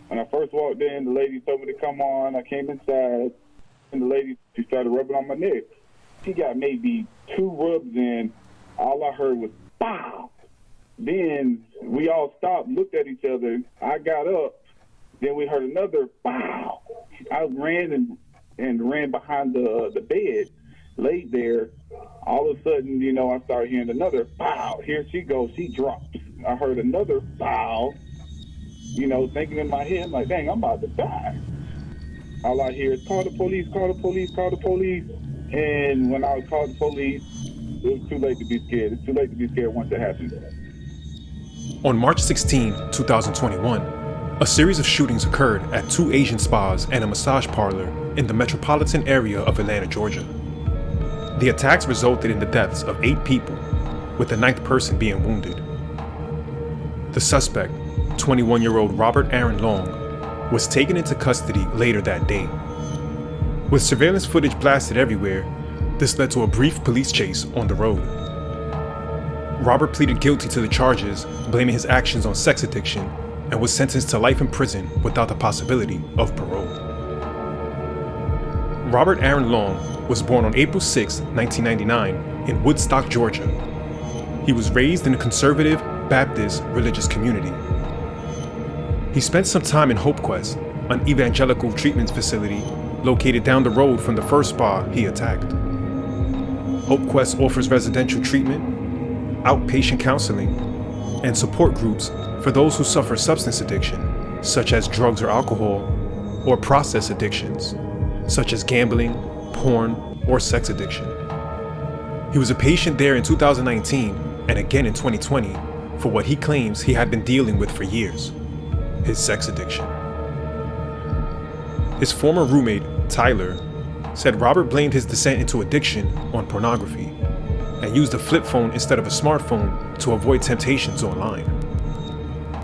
When I first walked in, the lady told me to come on. I came inside, and the lady, she started rubbing on my neck. She got maybe 2 rubs in. All I heard was, "Pow!" Then we all stopped, looked at each other. I got up. Then we heard another, "Pow!" I ran and ran behind the bed, laid there. All of a sudden, I started hearing another, "Pow!" Here she goes. She drops. I heard another, "Pow!" Thinking in my head, like, dang, I'm about to die. All I hear is, "Call the police, call the police, call the police." And when I called the police, it was too late to be scared. It's too late to be scared once it happens. On March 16, 2021, a series of shootings occurred at 2 Asian spas and a massage parlor in the metropolitan area of Atlanta, Georgia. The attacks resulted in the deaths of 8 people, with the 9th person being wounded. The suspect, 21-year-old Robert Aaron Long, was taken into custody later that day. With surveillance footage blasted everywhere, this led to a brief police chase on the road. Robert pleaded guilty to the charges, blaming his actions on sex addiction, and was sentenced to life in prison without the possibility of parole. Robert Aaron Long was born on April 6, 1999, in Woodstock, Georgia. He was raised in a conservative Baptist religious community. He spent some time in Hope Quest, an evangelical treatment facility located down the road from the first spa he attacked. Hope Quest offers residential treatment, outpatient counseling, and support groups for those who suffer substance addiction, such as drugs or alcohol, or process addictions, such as gambling, porn, or sex addiction. He was a patient there in 2019 and again in 2020 for what he claims he had been dealing with for years: his sex addiction. His former roommate, Tyler, said Robert blamed his descent into addiction on pornography and used a flip phone instead of a smartphone to avoid temptations online,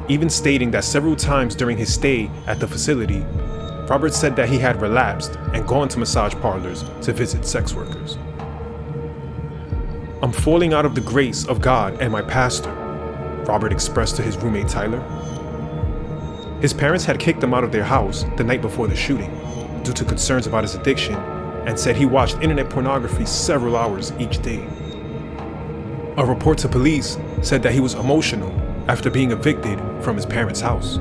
even stating that several times during his stay at the facility, Robert said that he had relapsed and gone to massage parlors to visit sex workers. "I'm falling out of the grace of God and my pastor," Robert expressed to his roommate Tyler. His parents had kicked him out of their house the night before the shooting due to concerns about his addiction, and said he watched internet pornography several hours each day. A report to police said that he was emotional after being evicted from his parents' house.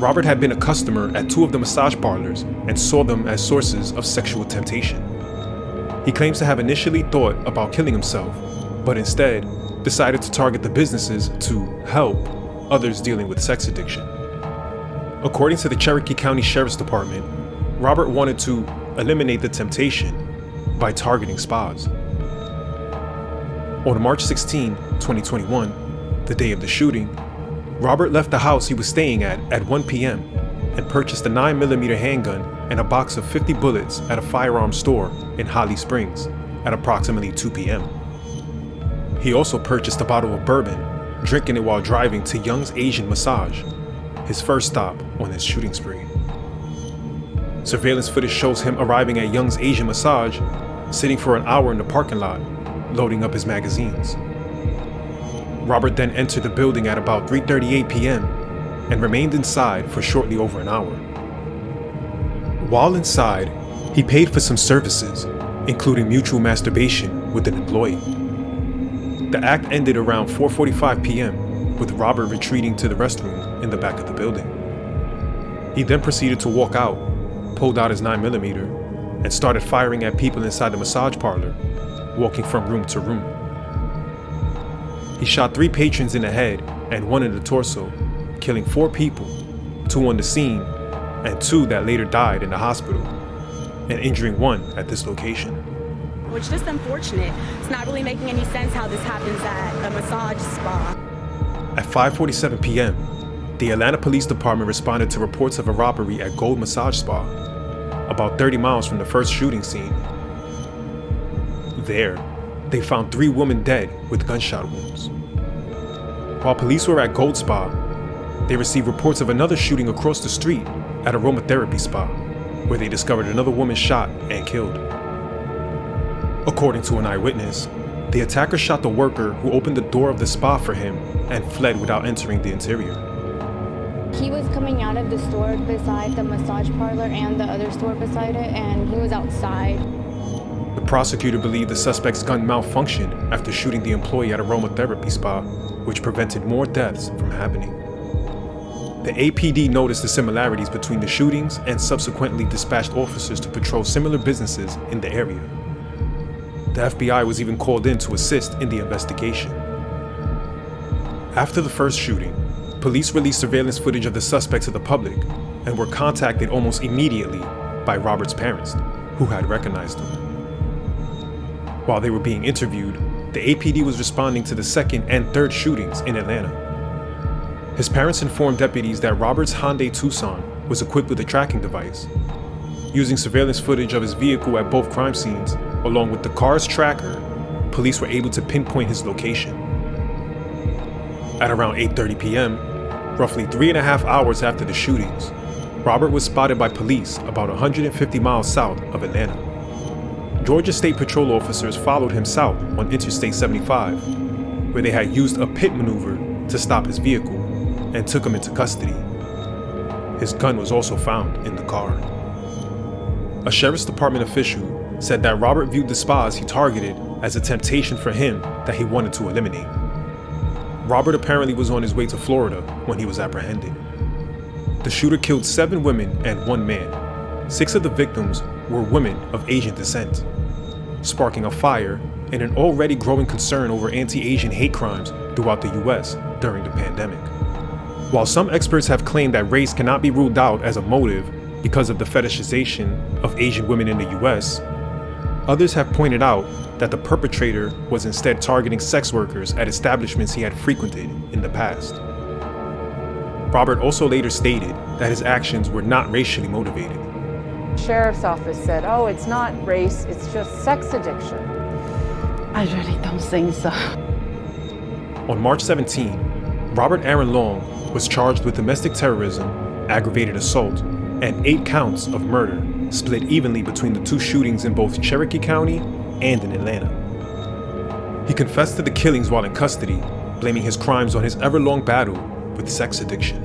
Robert had been a customer at 2 of the massage parlors and saw them as sources of sexual temptation. He claims to have initially thought about killing himself, but instead decided to target the businesses to help others dealing with sex addiction. According to the Cherokee County Sheriff's Department, Robert wanted to eliminate the temptation by targeting spas. On March 16, 2021, the day of the shooting, Robert left the house he was staying at 1 p.m. and purchased a 9mm handgun and a box of 50 bullets at a firearms store in Holly Springs at approximately 2 p.m. He also purchased a bottle of bourbon, drinking it while driving to Young's Asian Massage, his first stop on his shooting spree. Surveillance footage shows him arriving at Young's Asian Massage, sitting for an hour in the parking lot, loading up his magazines. Robert then entered the building at about 3:38 p.m. and remained inside for shortly over an hour. While inside, he paid for some services, including mutual masturbation with an employee. The act ended around 4:45 p.m. with Robert retreating to the restroom in the back of the building. He then proceeded to walk out, pulled out his 9mm, and started firing at people inside the massage parlor, walking from room to room. He shot 3 patrons in the head and 1 in the torso, killing 4 people, 2 on the scene, and 2 that later died in the hospital, and injuring 1 at this location. Which is just unfortunate. It's not really making any sense how this happens at a massage spa. At 5:47 p.m., the Atlanta Police Department responded to reports of a robbery at Gold Massage Spa, about 30 miles from the first shooting scene. There, they found 3 women dead with gunshot wounds. While police were at Gold Spa, they received reports of another shooting across the street at Aromatherapy Spa, where they discovered another woman shot and killed. According to an eyewitness, the attacker shot the worker who opened the door of the spa for him and fled without entering the interior. He was coming out of the store beside the massage parlor and the other store beside it, and he was outside. The prosecutor believed the suspect's gun malfunctioned after shooting the employee at a aromatherapy spa, which prevented more deaths from happening. The APD noticed the similarities between the shootings and subsequently dispatched officers to patrol similar businesses in the area. The FBI was even called in to assist in the investigation. After the first shooting, police released surveillance footage of the suspect to the public and were contacted almost immediately by Robert's parents, who had recognized him. While they were being interviewed, the APD was responding to the second and third shootings in Atlanta. His parents informed deputies that Robert's Hyundai Tucson was equipped with a tracking device. Using surveillance footage of his vehicle at both crime scenes, along with the car's tracker, police were able to pinpoint his location. At around 8:30 p.m., roughly 3.5 hours after the shootings, Robert was spotted by police about 150 miles south of Atlanta. Georgia State Patrol officers followed him south on Interstate 75, where they had used a pit maneuver to stop his vehicle and took him into custody. His gun was also found in the car. A Sheriff's Department official said that Robert viewed the spas he targeted as a temptation for him that he wanted to eliminate. Robert apparently was on his way to Florida when he was apprehended. The shooter killed 7 women and 1 man. 6 of the victims were women of Asian descent, sparking a fire and an already growing concern over anti-Asian hate crimes throughout the US during the pandemic. While some experts have claimed that race cannot be ruled out as a motive because of the fetishization of Asian women in the US, others have pointed out that the perpetrator was instead targeting sex workers at establishments he had frequented in the past. Robert also later stated that his actions were not racially motivated. Sheriff's office said, "Oh, it's not race, it's just sex addiction." I really don't think so. On March 17, Robert Aaron Long was charged with domestic terrorism, aggravated assault, and 8 counts of murder, split evenly between the 2 shootings in both Cherokee County and in Atlanta. He confessed to the killings while in custody, blaming his crimes on his ever-long battle with sex addiction.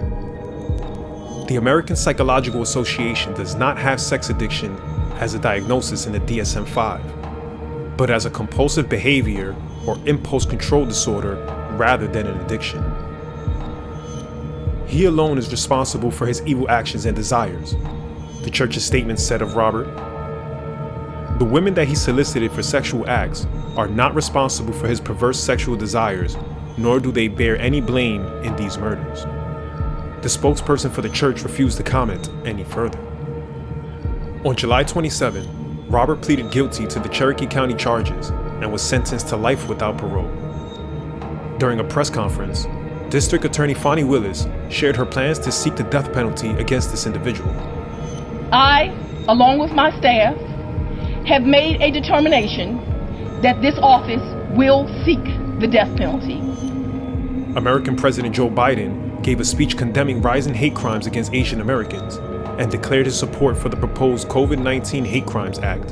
The American Psychological Association does not have sex addiction as a diagnosis in the DSM-5, but as a compulsive behavior or impulse control disorder rather than an addiction. He alone is responsible for his evil actions and desires, the church's statement said of Robert. The women that he solicited for sexual acts are not responsible for his perverse sexual desires, nor do they bear any blame in these murders. The spokesperson for the church refused to comment any further. On July 27, Robert pleaded guilty to the Cherokee County charges and was sentenced to life without parole. During a press conference, District Attorney Fani Willis shared her plans to seek the death penalty against this individual. I, along with my staff, have made a determination that this office will seek the death penalty. American President Joe Biden gave a speech condemning rising hate crimes against Asian Americans and declared his support for the proposed COVID-19 Hate Crimes Act,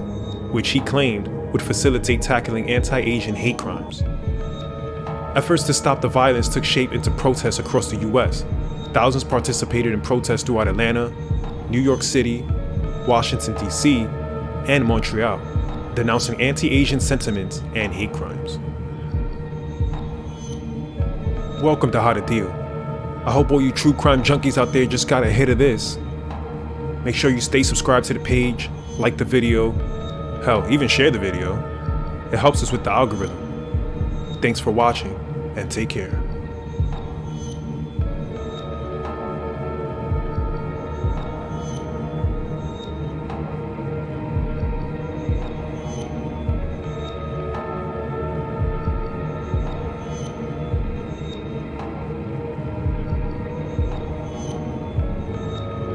which he claimed would facilitate tackling anti-Asian hate crimes. Efforts to stop the violence took shape into protests across the US. Thousands participated in protests throughout Atlanta, New York City, Washington, D.C., and Montreal, denouncing anti-Asian sentiments and hate crimes. Welcome to How to Deal. I hope all you true crime junkies out there just got a hit of this. Make sure you stay subscribed to the page, like the video, hell, even share the video. It helps us with the algorithm. Thanks for watching, and take care.